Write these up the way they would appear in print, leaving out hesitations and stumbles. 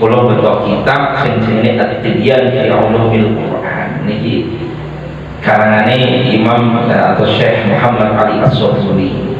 kula beto kitab sing jenenge At-Tibyan fi Ulumil Quran niki karangane Imam atau Syekh Muhammad Ali As-Sultani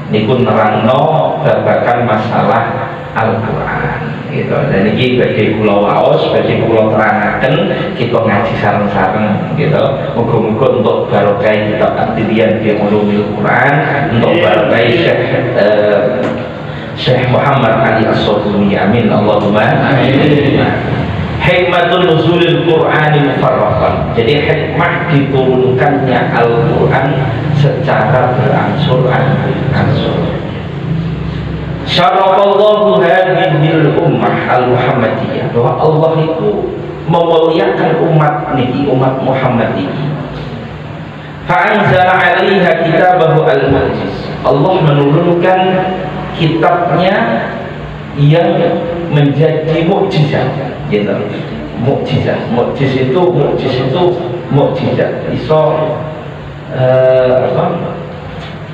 niku nerangno babagan masalah Al-Quran gitu. Dan ini bagi kula waos, bagi kula terangaken kita ngaji sareng-sareng gitu. Muga-muga untuk barokah kitab At-Tibyan fi Ulumil Quran, untuk barokah Syekh Muhammad Ali As-Sultani, amin Allahumma amin. Hikmatul nuzulil Qur'ani mufarraqan. Jadi hikmah diturunkannya Al-Quran secara berangsur-angsur. Syarafallahu hadhil ummah al-Muhammadiyah, bahwa Allah itu memuliakan umat niki, umat Muhammad ini. Fa'anzala 'alaiha kitabahu al-mu'jiz. Allah menurunkan kitabnya yang menjadi mukjizat gitu. Mukjizat itu mukjizat iso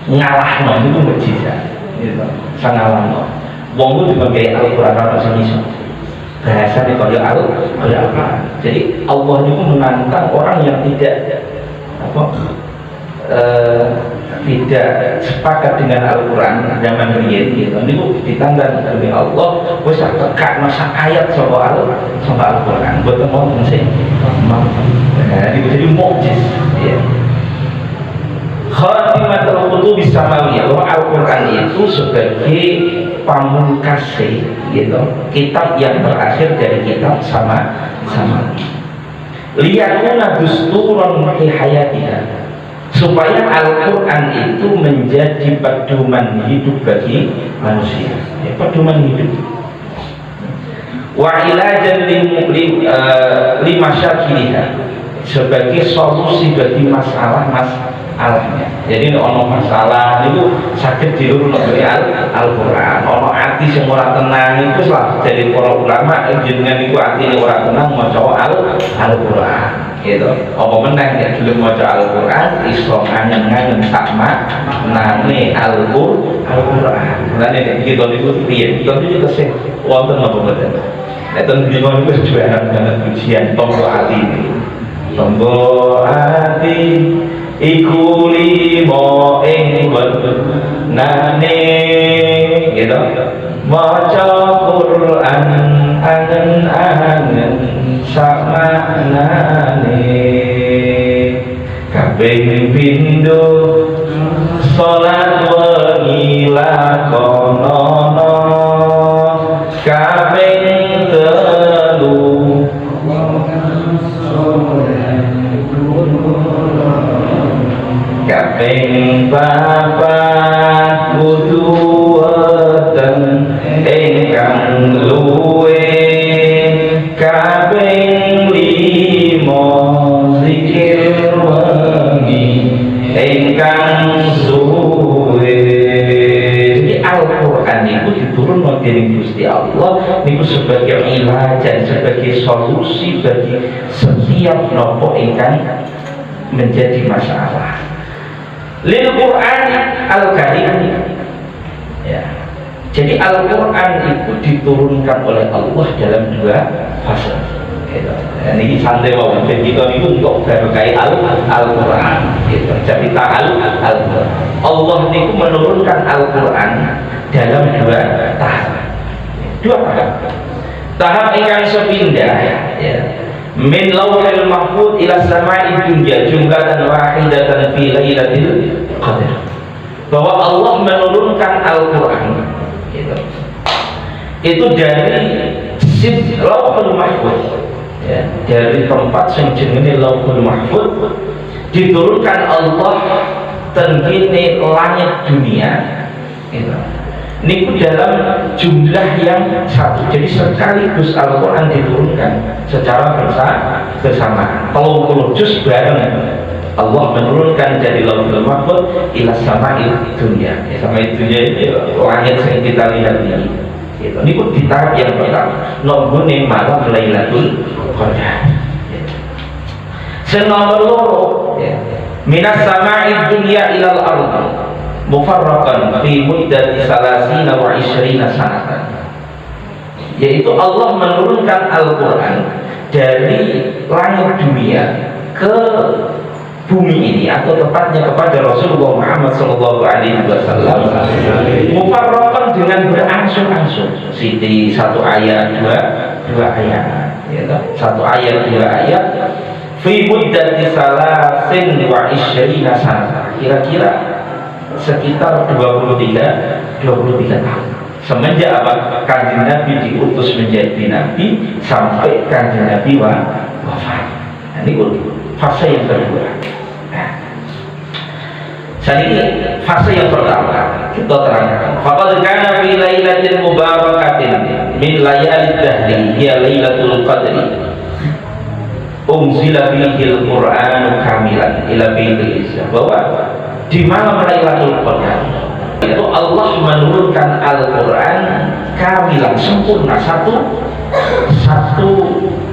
ngalahno itu mukjizat gitu. Sangalahno wong ku dipakai Al-Qur'an ora sing iso bahasane kaya Al-Qur'an. Jadi Allah itu menantang orang yang tidak tidak sepakat dengan Al-Quran zaman riyen gitu. Niku ditandang oleh Allah wis tekak masa ayat saka Al-Quran boten wonten sing niku jadi mukjiz ya. Khatimatul Kutubis Samawiyah, bahwa Al-Quran itu sebagai pamungkase gitu, kitab yang terakhir dari kitab sama liyakuna dusturan fi hayatiha, supaya Al-Quran itu menjadi pedoman hidup bagi manusia ya, pedoman hidup. Wa ilajan limasyakiliha, sebagai solusi bagi masalahnya. Jadi ono masalah itu sakit diurun dari Al-Quran. Ono hati sing ora tenang itu lah jadi para ulama jenengan iku atine ora tenang maca Al-Quran gitu. Apa meneh nek gelem maca Al-Quran iso ngangen-ngangen sakma nane Al-Quran. Lan nek kita niku piye? Kita niku tesih wonten apa mboten? Nek ten dina niku jualan banget ujian tombo ati. Tombo ati iku limo ing benane gitu. Maca Quran angen-angen sakmanane, kaping pindho salat wengi lakonono, kaping telu kaping papat kudu weten ingkang luwe, kaping limo zikir wengi ingkang suwe. Jadi Al-Quran itu diturunkan dening Gusti Allah niku sebagai ilajan, sebagai solusi bagi setiap nopo ingkang menjadi masalah. Lil Quran Al-Karim ya. Jadi Al-Quran itu diturunkan oleh Allah dalam dua fase gitu. Ini santai wae kita itu untuk berkai Al-Quran gitu. Jadi Al-Quran Allah itu menurunkan Al-Quran dalam dua tahap. Tahap ingkang sepindah ya. Min lauhil mahfuz ila sama'i dunya jumlatan wahidatan fi lailatul qadar, bahwa Allah menurunkan Al-Quran gitu. Itu dari lauhul mahfuz ya, dari tempat yang jenenge lauhul mahfuz diturunkan Allah tengene langit dunia gitu. Niku dalam jumlah yang satu, jadi sekaligus Al-Quran diturunkan secara bersamaan 30 juz bareng. Allah menurunkan jadi lauhul mahfuz ila sama'id dunya ya, sama'id dunya itu langit yang kita lihat ini gitu. Niku di tahap yang pertama nonggone malam Lailatul Qadar senomor loro ya, minas sama'id dunya ilal ardi mufarraqan fi muddati salasina wa ishrina sanatan. yaitu Allah menurunkan Al-Quran dari langit dunia ke bumi ini, atau tepatnya kepada Rasulullah Muhammad SAW, mufarraqan dengan berangsur-angsur, siti satu ayat, dua ayat, ya, satu ayat, dua ayat, fi muddati salasin wa isyrina sana, kira-kira sekitar 23 tahun. Semenjak apa? Kanjeng Nabi diutus menjadi Nabi sampai Kanjeng Nabi wafat. Nah, ini fase yang kedua. Nah, saat ini fase yang pertama kita terangkan. Faqad kana fi lailatin mubarakatin min layalid dahri hiya lailatul qadri. Unzila fihi al-Qur'anu kamilan ila baitil izzah. Bahwa di malam Lailatul Qadar itu Allah menurunkan Al-Quran kamilan, sempurna, satu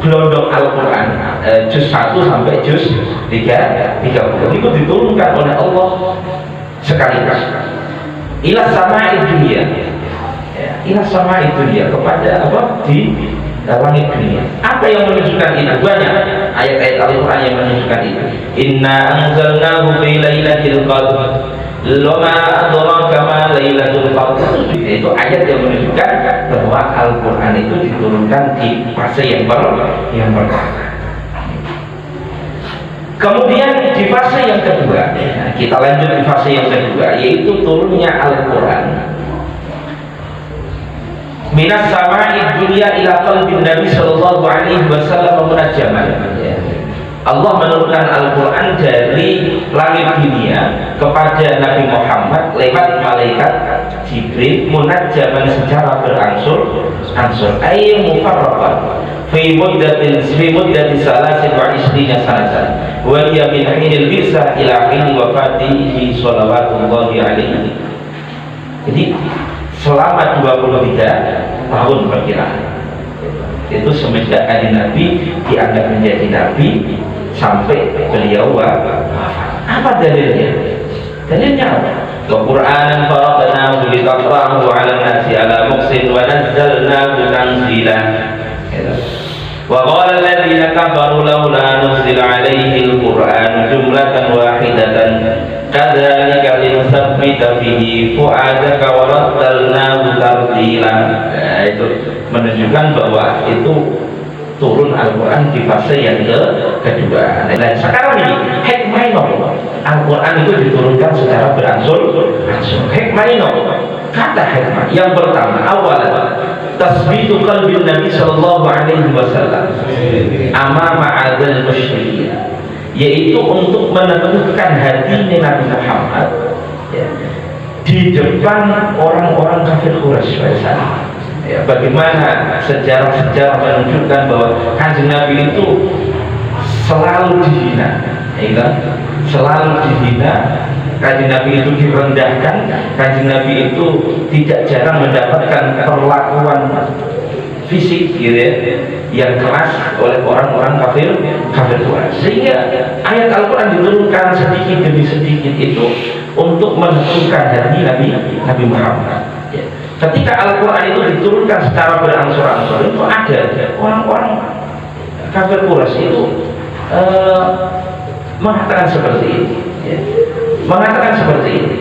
gelondong Al-Quran, juz 1 sampai juz 30 itu diturunkan oleh Allah sekaligus ila sama'i dunia, ila sama'i dunia, kepada apa? Di langit dunia. Apa yang menunjukkan itu? Banyak ayat-ayat Al-Quran yang menunjukkan itu. Inna anzalnahu fi lailatul qadr lama adraka ma lailatul qadr. Itu ayat yang menunjukkan bahwa Al-Quran itu diturunkan di fase yang pertama. Kemudian di fase yang kedua, kita lanjut di fase yang kedua, yaitu turunnya Al-Quran minas sama'i dunya ila qalbin Nabi sallallahu alaihi wasallam munajjaman. Allah menurunkan Al-Quran dari langit dunia kepada Nabi Muhammad lewat malaikat Jibril munajjaman, secara berangsur-angsur, ay mufarraqan fi muddati salasin wa ishrina sanatan wa hiya min hinil bisa ila hini wafatihi shalawatullahi alaihi. Jadi selama 23 tahun perkiraan itu semenjak Nabi dianggap menjadi Nabi sampai beliau wafat. Apa dalilnya? Dalilnya apa? Al-Qur'an faraqnahu litaqra'ahu 'alan nasi 'ala muqsin wa nazzalnahu tanzila. Wa qala alladziina kafaru laula nuzila 'alaihi al-Qur'an jumlatan wahidatan kadzalika linutsabbita bihi fu'adaka wa rattalnahu tartila. Itu menunjukkan bahwa itu turun Al-Quran di fase yang kedua. Nah, sekarang ini hikmahnya Al-Quran itu diturunkan secara berangsur-angsur. Hikmahnya kata hikmah yang pertama, awal tasbitu qalbi Nabi sallallahu alaihi wasallam amama adzal musyrikin, yaitu untuk meneguhkan hati Nabi Muhammad, ya, di depan orang-orang kafir Quraisy pada saat itu. Ya, bagaimana sejarah-sejarah menunjukkan bahwa Kanjeng Nabi itu selalu dihina, ya, selalu dihina. Kanjeng Nabi itu direndahkan, Kanjeng Nabi itu tidak jarang mendapatkan perlakuan fisik, gitu ya, yang keras oleh orang-orang kafir Quraisy. Sehingga ayat Al-Quran diturunkan sedikit demi sedikit itu untuk menentukan hati Nabi Muhammad. Ya. Ketika Al-Quran itu diturunkan secara berangsur-angsur, itu ada orang-orang kafir Quraisy itu mengatakan seperti ini, ya. Mengatakan seperti ini,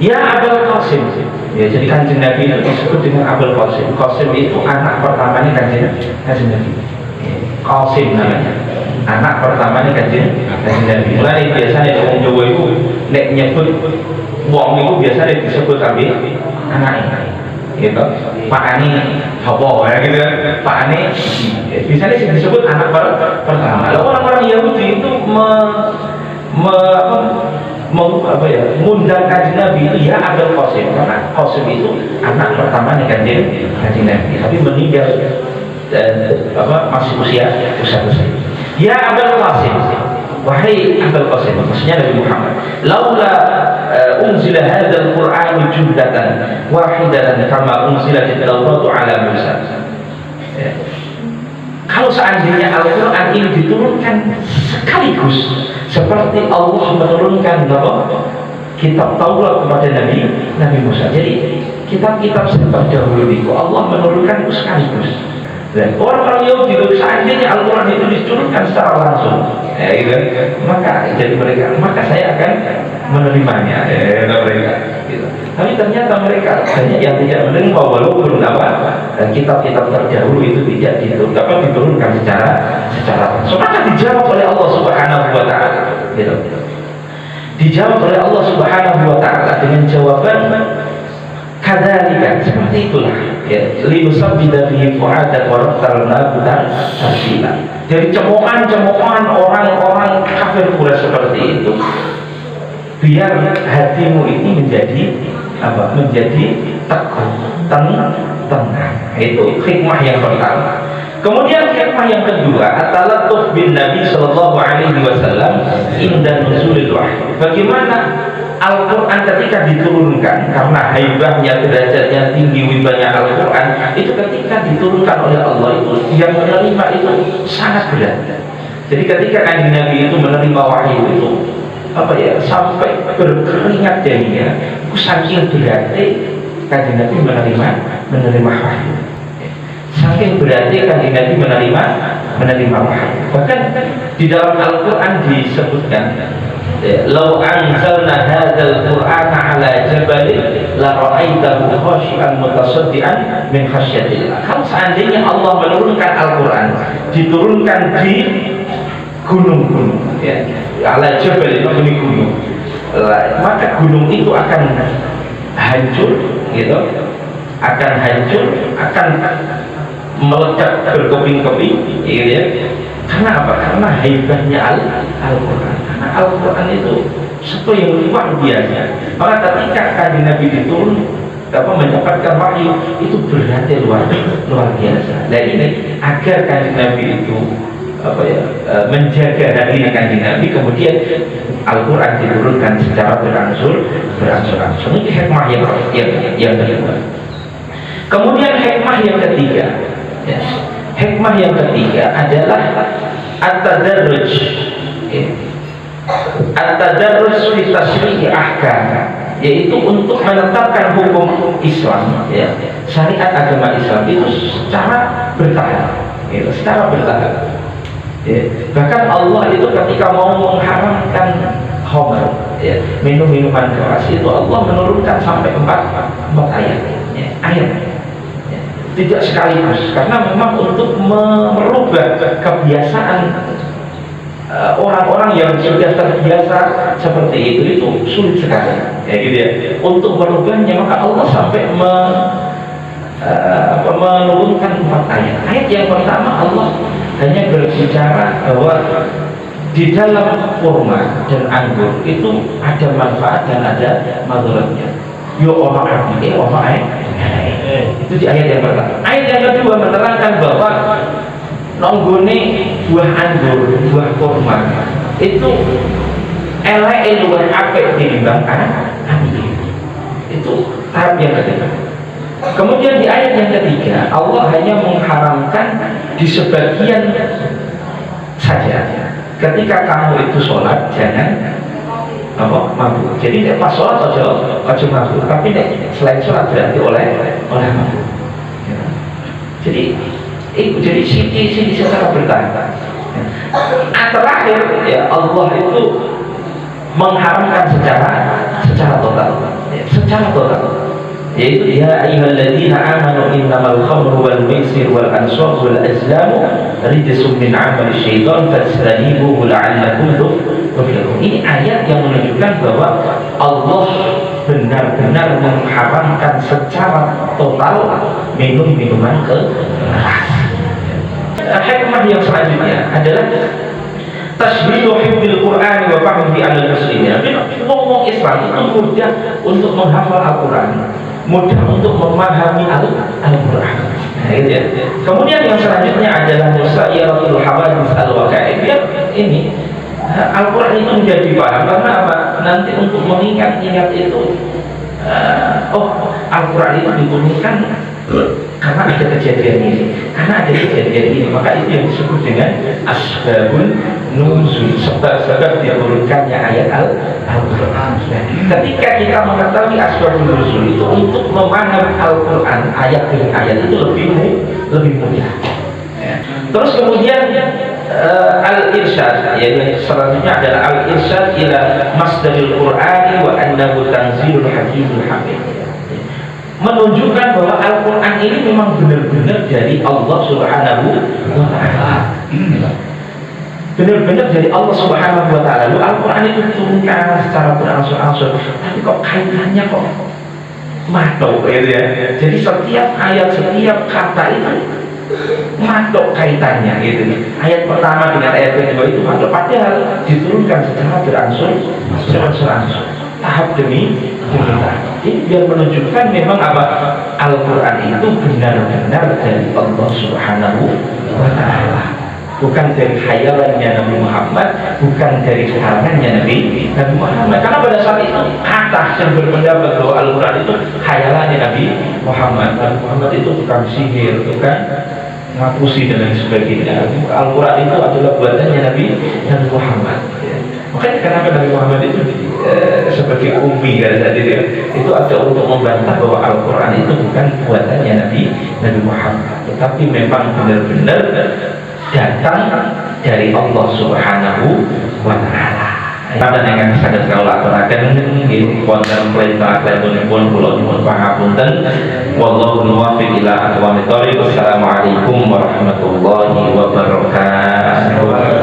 ya Abul Qasim, ya, jadi Kanjeng Nabi itu disebut dengan Abul Qasim. Qasim itu anak pertamanya Kanjeng Nabi, Qasim namanya, anak pertamanya Kanjeng Nabi. Mulai biasanya orang Jawa itu nek nyebut wong itu biasanya disebut tapi anaknya, gitu. Pak Ani Hawa, ya gitu kan. Pak Ani bisa disebut anak pertama. Lalu orang-orang Yahudi itu mengundang Kanjeng Nabi itu ya Abul Qasim, karena Qasim itu anak pertamanya Kanjeng Nabi, tapi meninggal masih usia besar. Ya Abul Qasim, wahai Abul Qasim, maksudnya Nabi Muhammad, laula unzila hadzal Qur'an jumlatan wahidatan kama unzilat at-Tauratu ala Musa. Kalau seandainya Al-Quran ini diturunkan sekaligus seperti Allah menurunkan kitab Taurat kepada Nabi Musa. Jadi kitab-kitab terdahulu itu Allah menurunkan itu sekaligus. Dan orang-orang Yahudi itu seandainya Al-Quran itu diturunkan secara langsung, maka jadi mereka, maka saya akan menerimanya, mereka. Gitu. Tapi ternyata mereka banyak yang tidak menerima walaupun kitab-kitab terdahulu itu tidak diturunkan secara langsung. Maka dijawab oleh Allah Subhanahu Wa Taala. Gitu. Dijawab oleh Allah Subhanahu Wa Taala dengan jawaban kadzalika, seperti itulah ya, linusabbida bihi fu'adak wa rattalnahu tartila. Dari cemoohan orang-orang kafir Quraisy seperti itu, biar hatimu ini menjadi teguh, tenang. Itu hikmah yang pertama. Kemudian hikmah yang kedua, at-talattuf bin Nabi sallallahu alaihi wasallam inda nuzulil wahyi. Bagaimana Al-Quran ketika diturunkan, karena haibahnya, derajatnya tinggi, wibahnya Al-Quran itu ketika diturunkan oleh Allah itu yang menerima itu sangat berat. Jadi ketika Kanjeng Nabi itu menerima wahyu itu sampai berkeringat jadinya, itu saking beratnya Kanjeng Nabi menerima wahyu. Saking berarti Kanjeng Nabi menerima wahyu. Bahkan di dalam Al-Quran disebutkan, "Lau anzalna hadzal Qur'ana 'ala jabalin la ra'aitahu khashi'an mutasaddian min khasyatillah." Kalau seandainya Allah menurunkan Al-Quran, diturunkan di gunung-gunung, ya, 'ala jabalin itu gunung, maka gunung itu akan hancur, gitu, akan meledak berkeping-keping, gitu ya. Karena apa? Karena haibahnya Al-Quran. Karena Al-Quran itu sesuatu yang luar biasa. Maka ketika Kanjeng Nabi diturun mendapatkan wahyu itu berarti luar biasa. Dan ini agar Kanjeng Nabi itu menjaga hati Kanjeng Nabi, kemudian Al-Quran diturunkan secara berangsur-angsur. Ini hikmah yang kedua. Kemudian hikmah yang ketiga, ya. Hikmah yang ketiga adalah at-tadarruj. At-tadarruj fi tashrih ahkam, yaitu untuk menetapkan hukum Islam, ya, syariat agama Islam itu secara bertahap, ya, ya. Bahkan Allah itu ketika mau mengharamkan khamr, ya, minuman keras, itu Allah menurunkan sampai 4 ayat, ya, ayat. Tidak sekaligus, karena memang untuk merubah kebiasaan orang-orang yang sudah terbiasa seperti itu sulit sekali, ya, gitu ya. Untuk merubahnya maka Allah sampai menurunkan 4 ayat. Ayat yang pertama Allah hanya berbicara bahwa di dalam kurma dan anggur itu ada manfaat dan ada madaratnya. Yo orang itu di ayat yang pertama. Ayat yang kedua menerangkan bahwa nonggone buah anggur, buah kurma itu elek luwih apik tinimbang anggur. Itu tahap yang ketiga. Kemudian di ayat yang ketiga Allah hanya mengharamkan di sebagian saja. Ketika kamu itu sholat jangan mabuk. Jadi pas sholat aja mabuk, tapi selain sholat berarti oleh mabuk. Ya. Jadi sini secara bertahap. Terakhir ya Allah itu mengharamkan secara total, yaitu ya ayyuhalladzina amanu innamal khamru wal maisir wal ansab wal azlamu rijsun min 'amali syaitan fajtanibuhu la'allakum tuflihun. Ini ayat yang menunjukkan bahwa Allah benar-benar mengharamkan secara total minuman keras. Hikmah yang selanjutnya adalah tasbihu hifdzil Qur'an wa fahmi al-muslimin. Ngomong Islam itu mudah untuk menghafal Al-Quran, mudah untuk memahami Al-Quran. Nah, gitu ya. Kemudian yang selanjutnya adalah musayyaratul hawadits al-waqa'iyah. Biar ini Al-Quran itu menjadi paham, karena apa? Nanti untuk mengingat-ingat itu Al-Quran itu diturunkan karena ada kejadian ini, maka itu yang disebut dengan asbabun nuzul, sebab-sebab diturunkannya ayat Al-Quran. Al-Quran. Ketika kita mengetahui asbabun nuzul itu untuk memahami Al-Quran ayat demi ayat itu lebih mudah. Terus kemudian al-irsyad, yaitu selanjutnya adalah al-irsyad ila masdaril Qur'ani wa annahu tanzilul hakimul hamid. Menunjukkan bahwa Al-Quran ini memang benar-benar dari Allah Subhanahu wa Ta'ala. Benar-benar dari Allah Subhanahu wa Ta'ala. Al-Quran itu diturunkan secara berangsur-angsur, tapi kok kaitannya kok matok gitu ya. Jadi setiap ayat, setiap kata itu matok kaitannya gitu. Ayat pertama dengan ayat kedua itu matok, padahal diturunkan secara berangsur-angsur, tahap demi tahap. Ini biar menunjukkan memang apa, Al-Quran itu benar-benar dari Allah Subhanahu wa Ta'ala, bukan dari khayalannya Nabi Muhammad, bukan dari karangannya Nabi Muhammad. Karena pada saat itu kata yang berpendapat bahwa Al-Quran itu khayalannya Nabi Muhammad. Nabi Muhammad itu tukang sihir, tukang ngapusi dan lain sebagainya. Al-Quran itu adalah buatannya Nabi Muhammad. Makanya kenapa Nabi Muhammad itu sebagai ummi kan tadi itu ada untuk membantah bahwa Al-Quran itu bukan buatannya Nabi Muhammad, tetapi memang benar-benar datang dari Allah Subhanahu wa Ta'ala. Pada dengan sadar kalau aturaken nggih wonten perintah-perintahipun kula nyuwun pangapunten. Wallahu muwaffiq ila aqwamit thoriq. Wassalamualaikum warahmatullahi wabarakatuh.